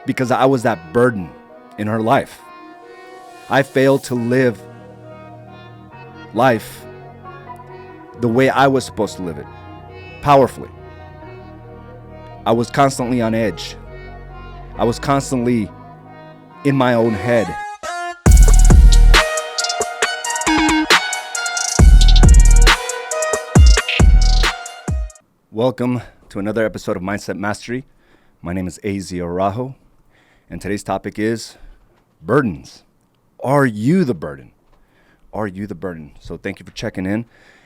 because I was that burden in her life. I failed to live life the way I was supposed to live it, powerfully. I was constantly on edge. I was constantly in my own head. Welcome to another episode of Mindset Mastery. My name is Araujo, and today's topic is burdens. Are you the burden? Are you the burden? So thank you for checking in.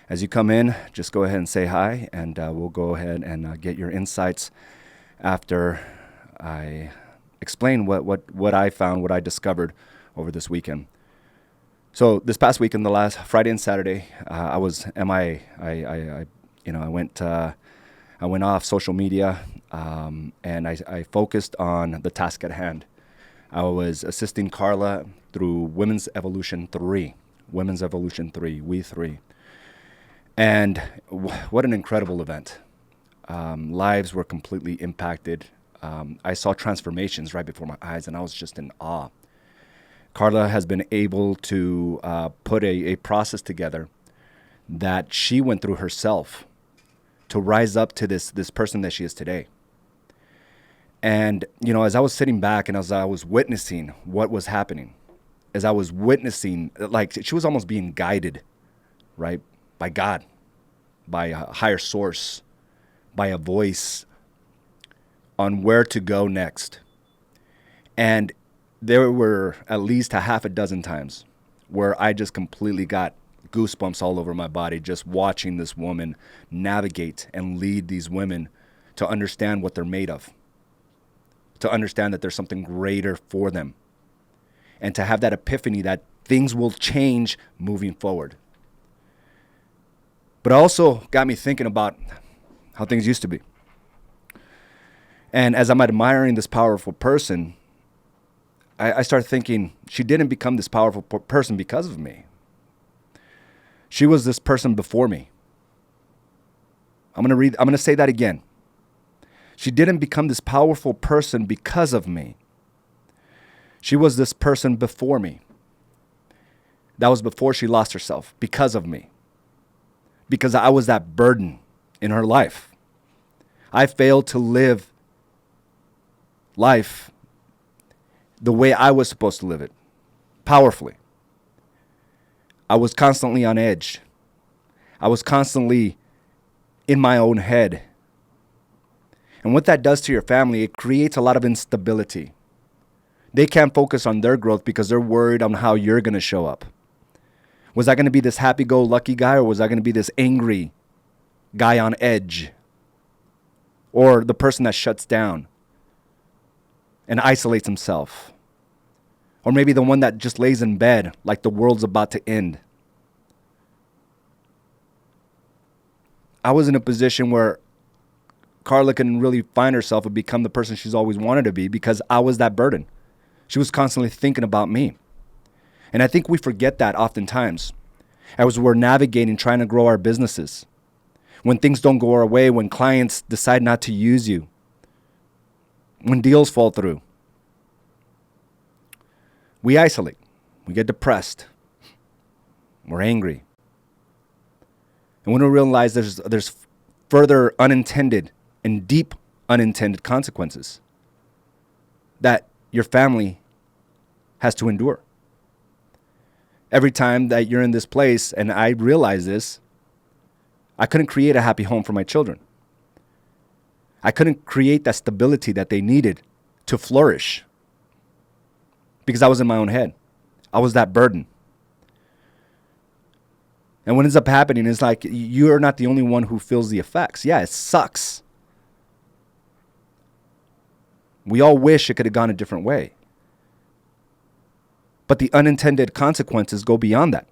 As you come in, just go ahead and say hi, and we'll go ahead and get your insights after I explain what I found, what I discovered over this weekend. So this past weekend, the last Friday and Saturday, I was MIA. I went off social media, and I focused on the task at hand. I was assisting Carla through Women's Evolution 3, We 3. And what an incredible event. Lives were completely impacted. I saw transformations right before my eyes, and I was just in awe. Carla has been able to put a process together that she went through herself to rise up to this person that she is today. And, you know, as I was sitting back and as I was witnessing what was happening, as I was witnessing, like she was almost being guided, right, by God, by a higher source, by a voice on where to go next. And there were at least a half a dozen times where I just completely got goosebumps all over my body just watching this woman navigate and lead these women to understand what they're made of, to understand that there's something greater for them, and to have that epiphany that things will change moving forward. But it also got me thinking about how things used to be. And as I'm admiring this powerful person, I started thinking, she didn't become this powerful person because of me. She was this person before me. I'm going to say that again. She didn't become this powerful person because of me. She was this person before me. That was before she lost herself, because of me. Because I was that burden in her life. I failed to live life the way I was supposed to live it, powerfully. I was constantly on edge. I was constantly in my own head. And what that does to your family, it creates a lot of instability. They can't focus on their growth because they're worried on how you're going to show up. Was I going to be this happy-go-lucky guy, or was I going to be this angry guy on edge? Or the person that shuts down and isolates himself? Or maybe the one that just lays in bed like the world's about to end. I was in a position where Carla couldn't really find herself and become the person she's always wanted to be because I was that burden. She was constantly thinking about me. And I think we forget that oftentimes as we're navigating, trying to grow our businesses. When things don't go our way, when clients decide not to use you, when deals fall through. We isolate. We get depressed. We're angry. And when we realize there's further unintended and deep unintended consequences that your family has to endure. Every time that you're in this place, and I realize this, I couldn't create a happy home for my children. I couldn't create that stability that they needed to flourish. Because I was in my own head. I was that burden. And what ends up happening is like, you're not the only one who feels the effects. Yeah, it sucks. We all wish it could have gone a different way. But the unintended consequences go beyond that.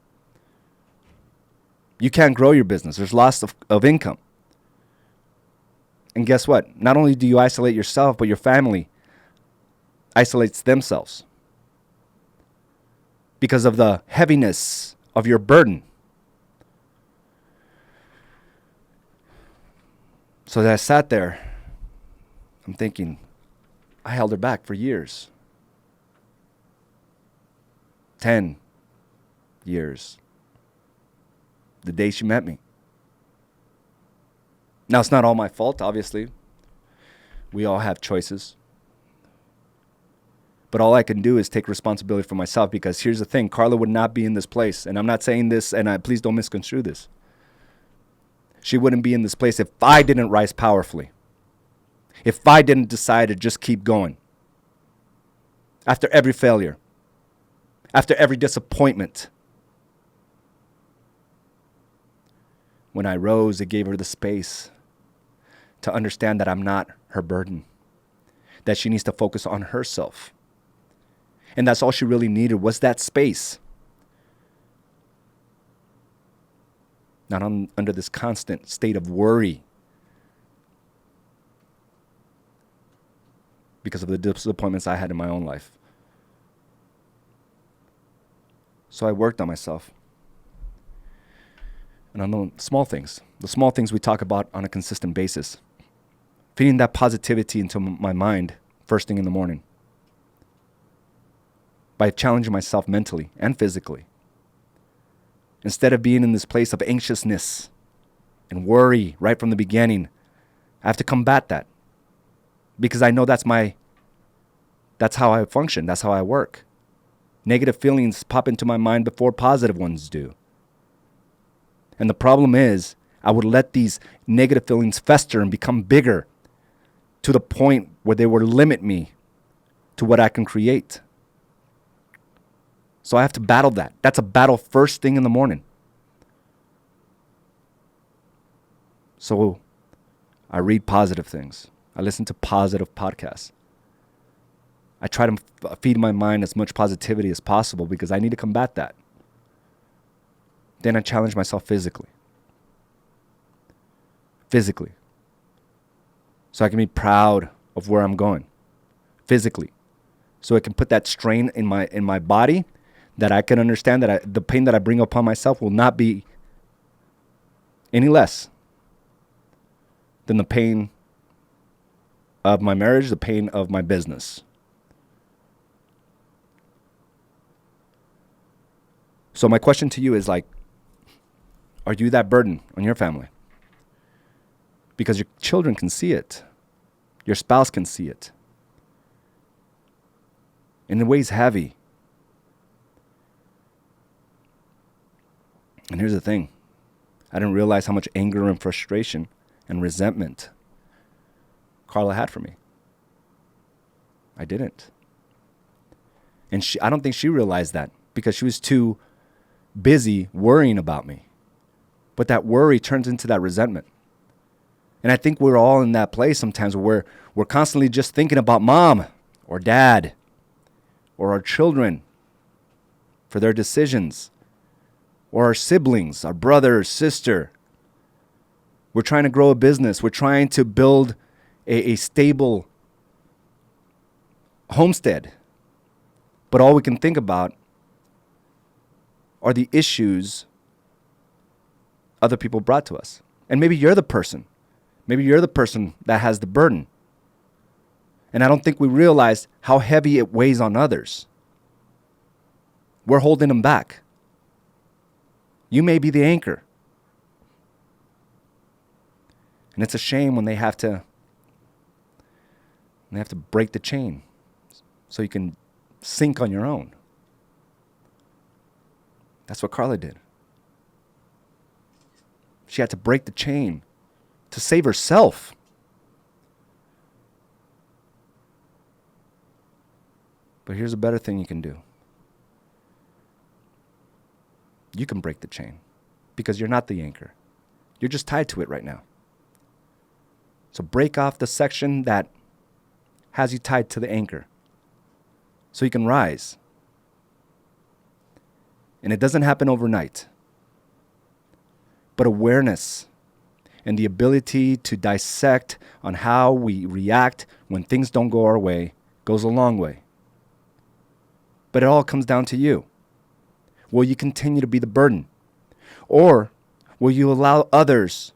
You can't grow your business. There's loss of income. And guess what? Not only do you isolate yourself, but your family isolates themselves. Because of the heaviness of your burden. So as I sat there, I'm thinking, I held her back for years. 10 years. The day she met me. Now, it's not all my fault, obviously. We all have choices. But all I can do is take responsibility for myself, because here's the thing. Carla would not be in this place. And I'm not saying this, and please don't misconstrue this. She wouldn't be in this place if I didn't rise powerfully. If I didn't decide to just keep going. After every failure. After every disappointment. When I rose, it gave her the space to understand that I'm not her burden. That she needs to focus on herself. And that's all she really needed, was that space. Not under this constant state of worry. Because of the disappointments I had in my own life. So I worked on myself. And on the small things we talk about on a consistent basis. Feeding that positivity into my mind first thing in the morning. By challenging myself mentally and physically. Instead of being in this place of anxiousness and worry right from the beginning, I have to combat that. Because I know that's how I function, that's how I work. Negative feelings pop into my mind before positive ones do. And the problem is, I would let these negative feelings fester and become bigger to the point where they would limit me to what I can create. So I have to battle that. That's a battle first thing in the morning. So I read positive things. I listen to positive podcasts. I try to feed my mind as much positivity as possible because I need to combat that. Then I challenge myself physically. So I can be proud of where I'm going. Physically. So I can put that strain in my body, that I can understand that the pain that I bring upon myself will not be any less than the pain of my marriage, the pain of my business. So my question to you is are you that burden on your family? Because your children can see it. Your spouse can see it. And it weighs heavy. And here's the thing. I didn't realize how much anger and frustration and resentment Carla had for me. I didn't. And I don't think she realized that because she was too busy worrying about me. But that worry turns into that resentment. And I think we're all in that place sometimes where we're constantly just thinking about mom or dad or our children for their decisions, or our siblings, our brother or sister. We're trying to grow a business. We're trying to build a stable homestead. But all we can think about are the issues other people brought to us. And maybe you're the person. Maybe you're the person that has the burden. And I don't think we realize how heavy it weighs on others. We're holding them back. You may be the anchor. And it's a shame when they have to break the chain so you can sink on your own. That's what Carla did. She had to break the chain to save herself. But here's a better thing you can do. You can break the chain because you're not the anchor. You're just tied to it right now. So break off the section that has you tied to the anchor so you can rise. And it doesn't happen overnight. But awareness and the ability to dissect on how we react when things don't go our way goes a long way. But it all comes down to you. Will you continue to be the burden? Or will you allow others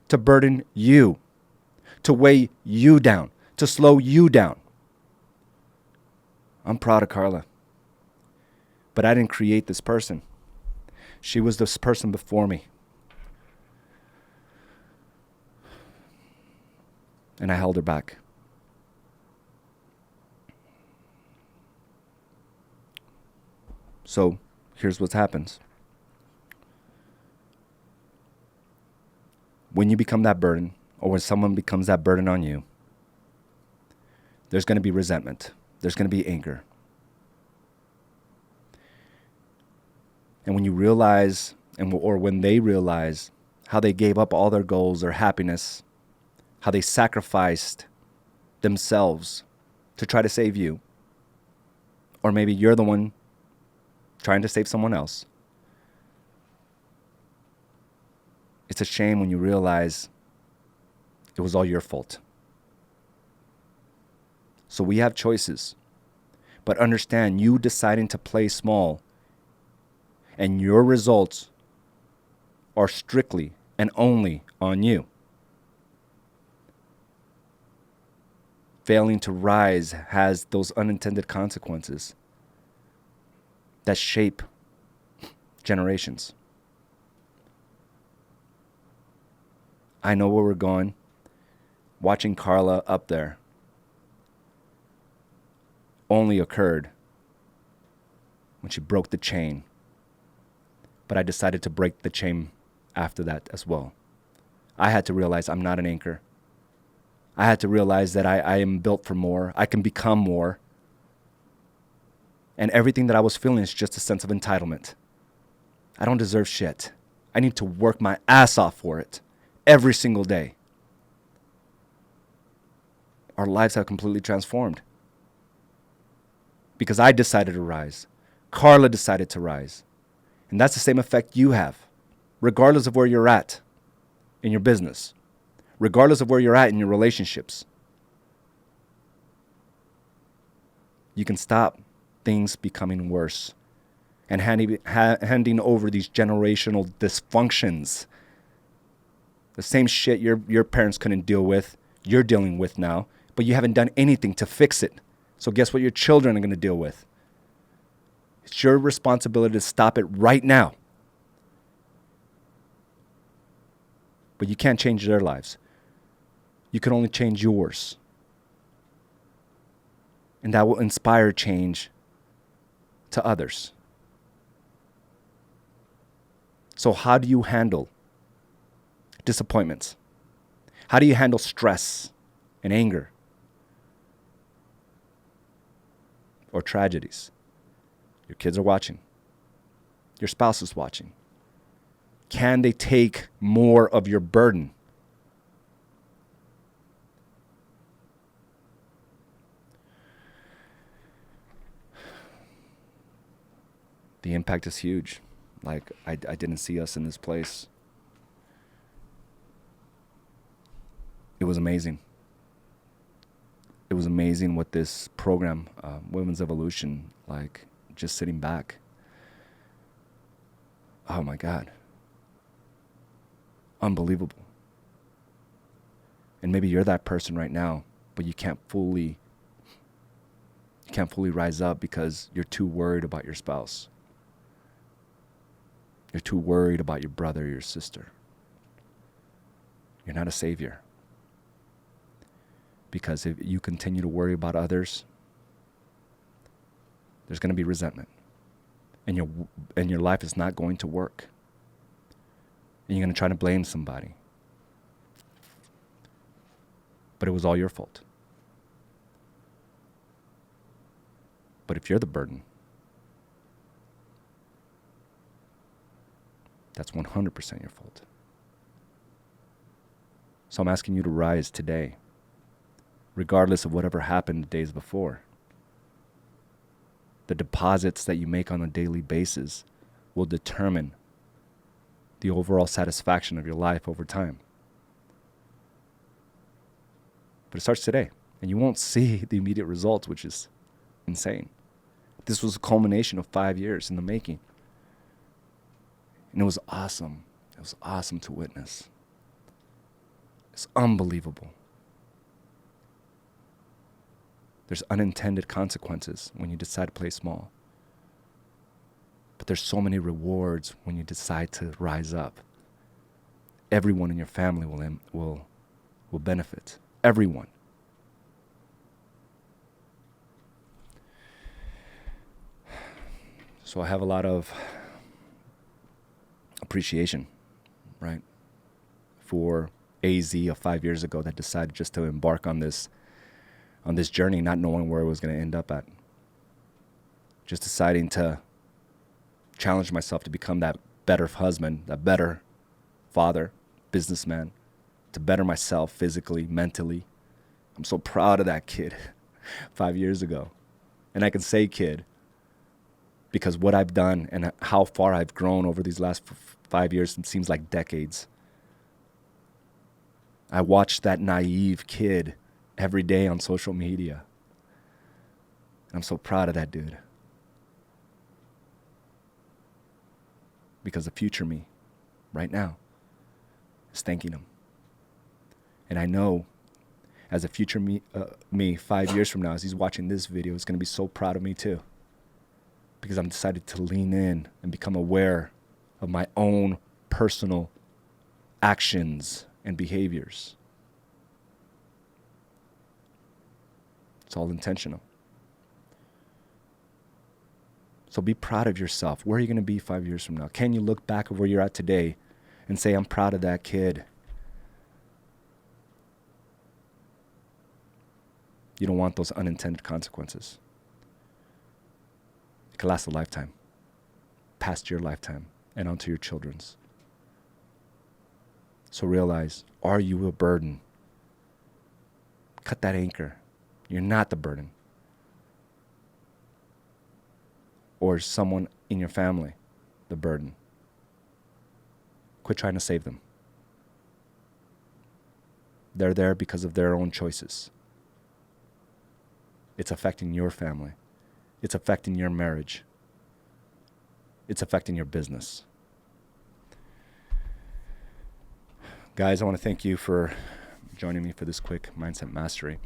to burden you, to weigh you down, to slow you down? I'm proud of Carla. But I didn't create this person. She was this person before me. And I held her back. So here's what happens. When you become that burden, or when someone becomes that burden on you, there's going to be resentment. There's going to be anger. And when you realize, or when they realize how they gave up all their goals, their happiness, how they sacrificed themselves to try to save you, or maybe you're the one trying to save someone else, it's a shame when you realize it was all your fault. So we have choices, but understand you deciding to play small and your results are strictly and only on you. Failing to rise has those unintended consequences that shape generations. I know where we're going. Watching Carla up there only occurred when she broke the chain. But I decided to break the chain after that as well. I had to realize I'm not an anchor. I had to realize that I am built for more. I can become more. And everything that I was feeling is just a sense of entitlement. I don't deserve shit. I need to work my ass off for it every single day. Our lives have completely transformed. Because I decided to rise. Carla decided to rise. And that's the same effect you have, regardless of where you're at in your business, regardless of where you're at in your relationships. You can stop things becoming worse and handing over these generational dysfunctions. The same shit your parents couldn't deal with, you're dealing with now, but you haven't done anything to fix it. So guess what your children are going to deal with? It's your responsibility to stop it right now. But you can't change their lives. You can only change yours. And that will inspire change to others. So how do you handle disappointments? How do you handle stress and anger? Or tragedies? Your kids are watching. Your spouse is watching. Can they take more of your burden? The impact is huge. Like, I didn't see us in this place. It was amazing. It was amazing what this program, Women's Evolution, like, just sitting back. Oh my God. Unbelievable. And maybe you're that person right now, but you can't fully rise up because you're too worried about your spouse. You're too worried about your brother or your sister. You're not a savior. Because if you continue to worry about others, there's going to be resentment. And your life is not going to work. And you're going to try to blame somebody. But it was all your fault. But if you're the burden, that's 100% your fault. So I'm asking you to rise today, regardless of whatever happened the days before. The deposits that you make on a daily basis will determine the overall satisfaction of your life over time. But it starts today, and you won't see the immediate results, which is insane. This was a culmination of 5 years in the making. And it was awesome. It was awesome to witness. It's unbelievable. There's unintended consequences when you decide to play small. But there's so many rewards when you decide to rise up. Everyone in your family will benefit. Everyone. So I have a lot of appreciation, right, for AZ of 5 years ago that decided just to embark on this journey, not knowing where it was going to end up at. Just deciding to challenge myself to become that better husband, that better father, businessman, to better myself physically, mentally. I'm so proud of that kid 5 years ago. And I can say kid because what I've done and how far I've grown over these last 5 years, it seems like decades. I watched that naive kid every day on social media. And I'm so proud of that dude. Because the future me, right now, is thanking him. And I know, as a future me 5 years from now, as he's watching this video, he's going to be so proud of me too. Because I'm decided to lean in and become aware of my own personal actions and behaviors. It's all intentional. So be proud of yourself. Where are you going to be 5 years from now? Can you look back at where you're at today and say, I'm proud of that kid? You don't want those unintended consequences. It could last a lifetime, past your lifetime, and onto your children's. So realize, are you a burden? Cut that anchor. You're not the burden. Or is someone in your family the burden? Quit trying to save them. They're there because of their own choices. It's affecting your family. It's affecting your marriage. It's affecting your business. Guys, I want to thank you for joining me for this quick mindset mastery.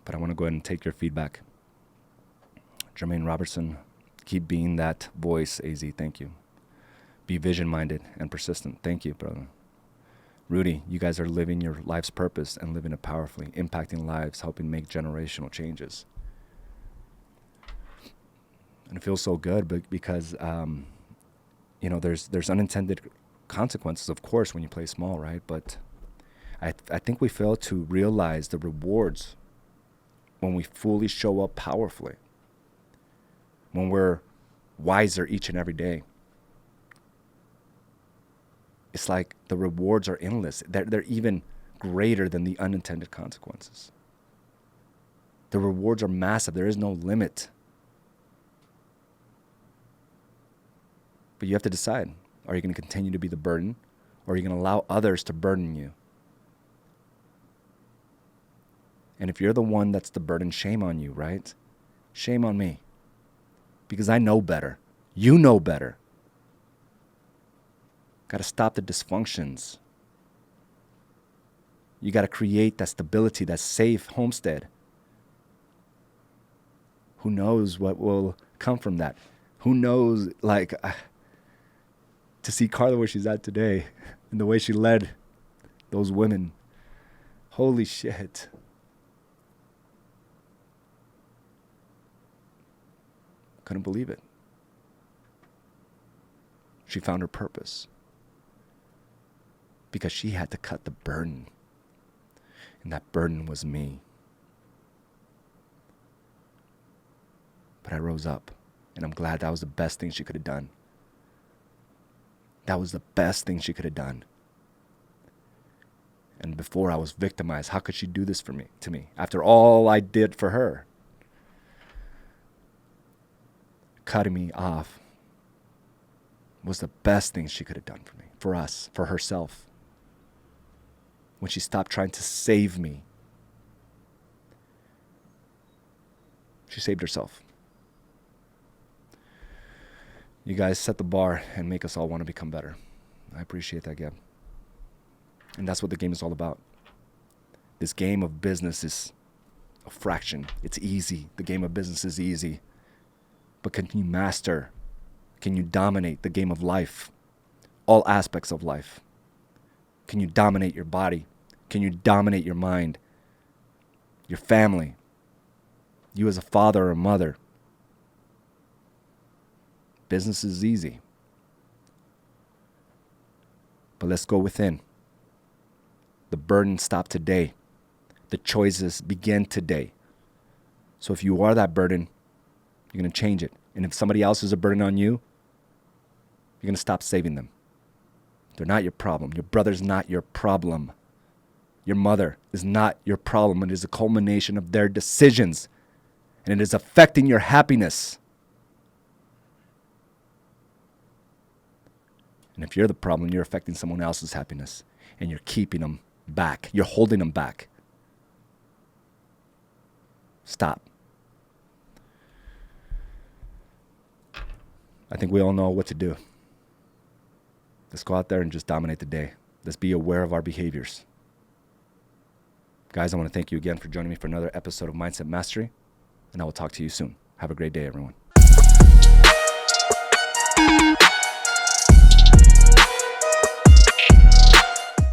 But I want to go ahead and take your feedback. Jermaine Robertson, keep being that voice, AZ. Thank you. Be vision-minded and persistent. Thank you, brother. Rudy, you guys are living your life's purpose and living it powerfully, impacting lives, helping make generational changes. And it feels so good because, there's unintended consequences, of course, when you play small, right? But I think we fail to realize the rewards when we fully show up powerfully, when we're wiser each and every day. It's like the rewards are endless. They're even greater than the unintended consequences. The rewards are massive. There is no limit. But you have to decide. Are you going to continue to be the burden, or are you going to allow others to burden you? And if you're the one that's the burden, shame on you, right? Shame on me. Because I know better. You know better. Got to stop the dysfunctions. You got to create that stability, that safe homestead. Who knows what will come from that? Who knows, to see Carla where she's at today and the way she led those women. Holy shit. Couldn't believe it. She found her purpose because she had to cut the burden. And that burden was me. But I rose up, and I'm glad that was the best thing she could have done. That was the best thing she could have done. And before I was victimized, how could she do this to me after all I did for her? Cutting me off was the best thing she could have done for me, for us, for herself. When she stopped trying to save me, she saved herself. You guys set the bar and make us all want to become better. I appreciate that, Gab. And that's what the game is all about. This game of business is a fraction. It's easy. The game of business is easy. But can you master? Can you dominate the game of life? All aspects of life. Can you dominate your body? Can you dominate your mind? Your family? You as a father or mother? Business is easy. But let's go within. The burden stop today. The choices begin today. So if you are that burden, you're going to change it. And if somebody else is a burden on you, you're going to stop saving them. They're not your problem. Your brother's not your problem. Your mother is not your problem. It is a culmination of their decisions. And it is affecting your happiness. And if you're the problem, you're affecting someone else's happiness. And you're keeping them back. You're holding them back. Stop. I think we all know what to do. Let's go out there and just dominate the day. Let's be aware of our behaviors. Guys, I want to thank you again for joining me for another episode of Mindset Mastery, and I will talk to you soon. Have a great day, everyone.